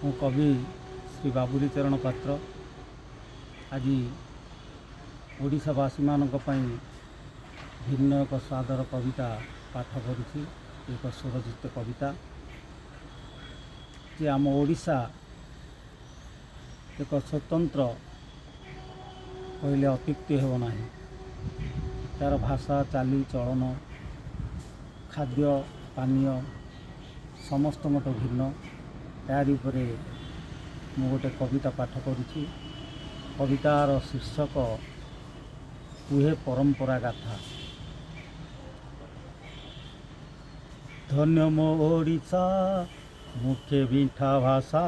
ମୁଁ କବି ଶ୍ରୀ ବାବୁଲି ଚରଣ ପାତ୍ର ଆଜି ଓଡ଼ିଶାବାସୀମାନଙ୍କ ପାଇଁ ଭିନ୍ନ ଏକ ସ୍ୱାଦର କବିତା ପାଠ କରୁଛି। ଏକ ସ୍ୱରଜିତ କବିତା ଯେ ଆମ ଓଡ଼ିଶା ଏକ ସ୍ୱତନ୍ତ୍ର କହିଲେ ଅତ୍ୟୁକ୍ତି ହେବ ନାହିଁ। ତା'ର ଭାଷା, ଚାଲିଚଳନ, ଖାଦ୍ୟ ପାନୀୟ ସମସ୍ତଙ୍କଠୁ ଭିନ୍ନ। ତାରି ଉପରେ ମୁଁ ଗୋଟେ କବିତା ପାଠ କରୁଛି। କବିତାର ଶୀର୍ଷକ କୁହେ ପରମ୍ପରା ଗାଥା। ଧନ୍ୟ ମୋ ଓଡ଼ିଶା ମୁଖେ ମିଠା ଭାଷା,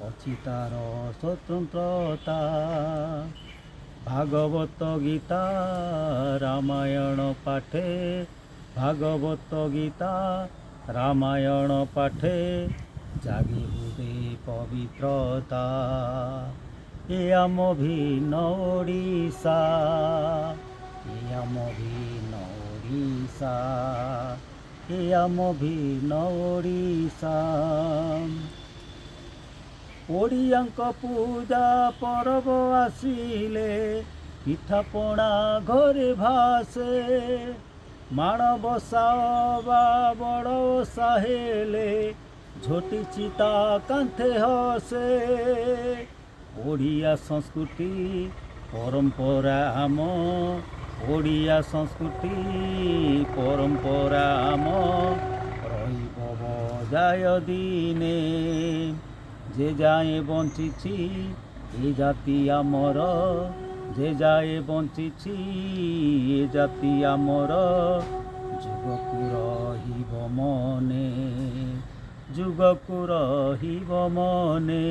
ଅଛି ତାର ସ୍ୱତନ୍ତ୍ରତା। ଭାଗବତ ଗୀତା ରାମାୟଣ ପାଠେ, ଭାଗବତ ଗୀତା ରାମାୟଣ ପାଠେ, ଜାଗେ ହୃଦେ ପବିତ୍ରତା। ଏ ଆମ ଭିନ୍ନ ଓଡ଼ିଶା, ଏ ଆମ ଭିନ୍ନ ଓଡ଼ିଶା, ଏ ଆମ ଭିନ୍ନ ଓଡ଼ିଶା। ଓଡ଼ିଆଙ୍କ ପୂଜା ପର୍ବ ଆସିଲେ ପିଠାପଣା ଘରେ ଭାସେ। ମାଣବସା ବା ବଡ଼ ଓଷା ହେଲେ ଝୋଟି ଚିତା କାନ୍ଥେ ହସେ। ଓଡ଼ିଆ ସଂସ୍କୃତି ପରମ୍ପରା ଆମ, ଓଡ଼ିଆ ସଂସ୍କୃତି ପରମ୍ପରା ଆମ, ରହିବ ବଜାୟ ଦିନେ। ଯେ ଯାଏ ବଞ୍ଚିଛି ଏ ଜାତି ଆମର, ଯେ ଯାଏ ବଞ୍ଚିଛି ଏ ଜାତି ଆମର, ଯୁଗକୁ ରହିବ ମନେ, ଯୁଗକୁ ରହିବ ମନେ।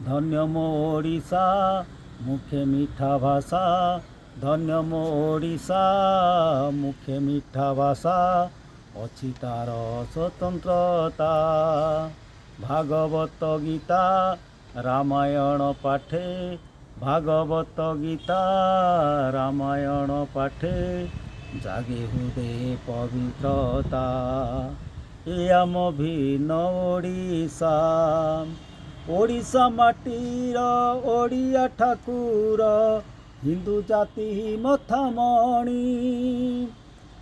ଧନ୍ୟ ମୋ ଓଡ଼ିଶା ମୁଖେ ମିଠା ଭାଷା, ଧନ୍ୟ ମୋ ଓଡ଼ିଶା ମୁଖେ ମିଠା ଭାଷା, ଅଛି ତାର ସ୍ୱତନ୍ତ୍ରତା। ଭାଗବତ ଗୀତା ରାମାୟଣ ପାଠେ, ଭାଗବତ ଗୀତା ରାମାୟଣ ପାଠେ, ଜାଗେ ହୃଦେ ପବିତ୍ରତା। ଏ ଆମ ଭିନ୍ନ ଓଡ଼ିଶା, ଓଡ଼ିଶା ମାଟିର ଓଡ଼ିଆ ଠାକୁର, ହିନ୍ଦୁ ଜାତି ମଥାମଣି।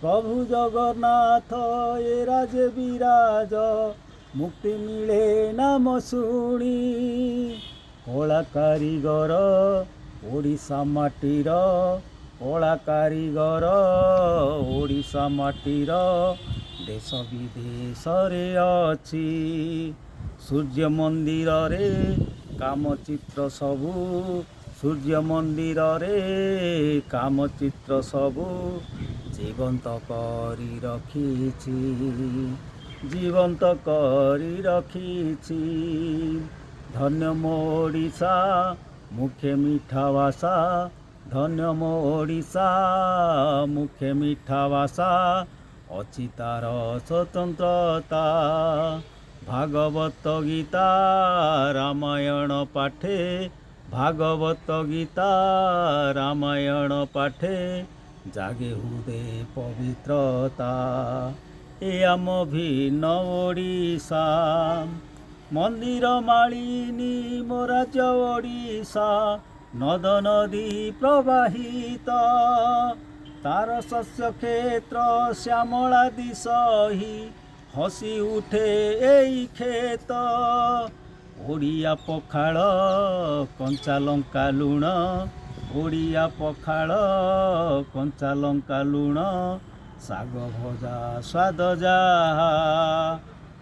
ପ୍ରଭୁ ଜଗନ୍ନାଥ ଏ ରାଜେ ବିରାଜ, ମୁକ୍ତି ମିଳେ ନାମ ଶୁଣି। କଳା କାରିଗର ଓଡ଼ିଶା ମାଟିର, କଳା କାରିଗର ଓଡ଼ିଶା ମାଟିର, ଦେଶ ବିଦେଶରେ ଅଛି। ସୂର୍ଯ୍ୟ ମନ୍ଦିରରେ କାମ ଚିତ୍ର ସବୁ, ସୂର୍ଯ୍ୟ ମନ୍ଦିରରେ କାମ ଚିତ୍ର ସବୁ, ଜୀବନ୍ତ କରି ରଖିଛି, ଜୀବନ୍ତ କରି ରଖିଛି। ଧନ୍ୟ ମୋ ଓଡ଼ିଶା ମୁଖେ ମିଠା ଭାଷା, ଧନ୍ୟ ମୋ ଓଡ଼ିଶା ମୁଖେ ମିଠା ଭାଷା, ଅଛି ତାର ସ୍ୱତନ୍ତ୍ରତା। ଭାଗବତ ଗୀତା ରାମାୟଣ ପାଠେ, ଭାଗବତ ଗୀତା ରାମାୟଣ ପାଠେ, ଜାଗେ ହୃଦେ ପବିତ୍ରତା। ଏ ଆମ ଭିନ୍ନ ଓଡ଼ିଶା, ମନ୍ଦିର ମାଳିନୀ ମୋ ରାଜ୍ୟ ଓଡ଼ିଶା, ନଦ ନଦୀ ପ୍ରବାହିତ, ତାର ଶସ୍ୟ କ୍ଷେତ୍ର ଶ୍ୟାମଳା ଦିଶହି, ହସି ଉଠେ ଏଇ କ୍ଷେତ। ଓଡ଼ିଆ ପଖାଳ କଞ୍ଚା ଲଙ୍କା ଲୁଣ, ଓଡ଼ିଆ ପଖାଳ କଞ୍ଚା ଲଙ୍କା ଲୁଣ, ଶାଗ ଭଜା ସ୍ୱାଦ ଯାହା,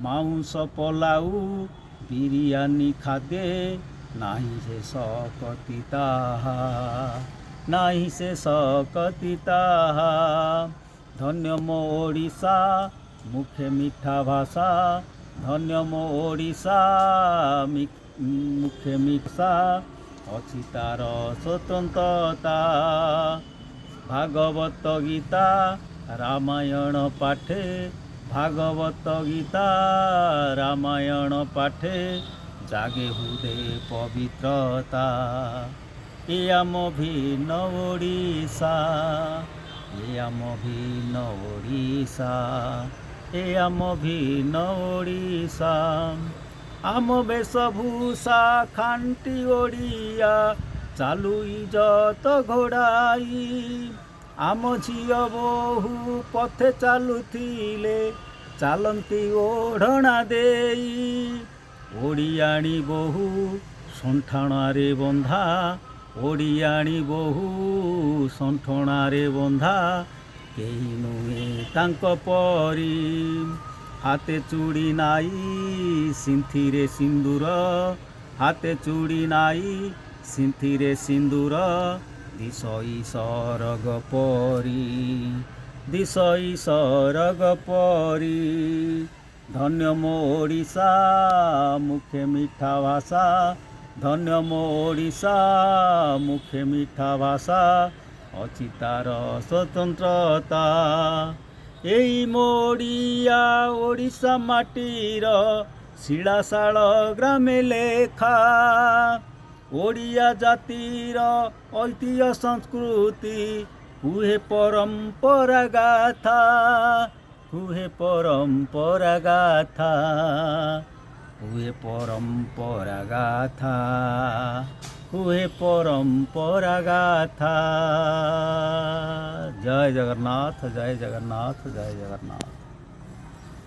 ମାଉଁସ ପଲାଉ ବିରିୟାନୀ ଖାଦ୍ୟେ, ନାହିଁ ସେ ଶକତି ତାହା, ନାହିଁ ସେ ଶକତି ତାହା। ଧନ୍ୟ ମୋ ଓଡ଼ିଶା ମୁଖେ ମିଠା ଭାଷା, ଧନ୍ୟ ମୋ ଓଡ଼ିଶା ମୁଖେ ମିଠା, ଅଛି ତାର ସ୍ୱତନ୍ତ୍ରତା। ଭାଗବତ ଗୀତା ରାମାୟଣ ପାଠେ, ଭାଗବତ ଗୀତା ରାମାୟଣ ପାଠେ, ଜାଗେ ହୃଦେ ପବିତ୍ରତା। ଏ ଆମ ଭିନ୍ନ ଓଡ଼ିଶା, ଏ ଆମ ଭିନ୍ନ ଓଡ଼ିଶା, ଏ ଆମ ଭିନ୍ନ ଓଡ଼ିଶା। आम वेशभूषा खांटी ओडिया चालू इजत घोड़ाई आम झियो बहु पथे चालुथिले चालंती ओढ़णा देई ओडियाणी बहु सन्ठाणारे बंधा ओडियाणी बहु सन्ठणारे बंधा केही नुहे तांक परी हाते चूड़ी नाई सिंथिरे सिंदूर हाते चूड़ी नाई सिंथिरे सिंदूर दिशई सरग परी दिशई सरग परी धन्य मो ओडिशा मुखे मिठा भाषा धन्य मो ओडिशा मुखे मिठा भाषा अछि तार स्वतंत्रता एई मोड़िया ओडिशा माटीर शिलाशाल ग्रामे लेखा ओडिया जातिर ऐतिह्य संस्कृति कुहे परंपरा गाथा कुहे परंपरा गाथा कुहे परंपरा गाथा कुहे परंपरा गाथा। जय जगन्नाथ जय जगन्नाथ जय जगन्नाथ।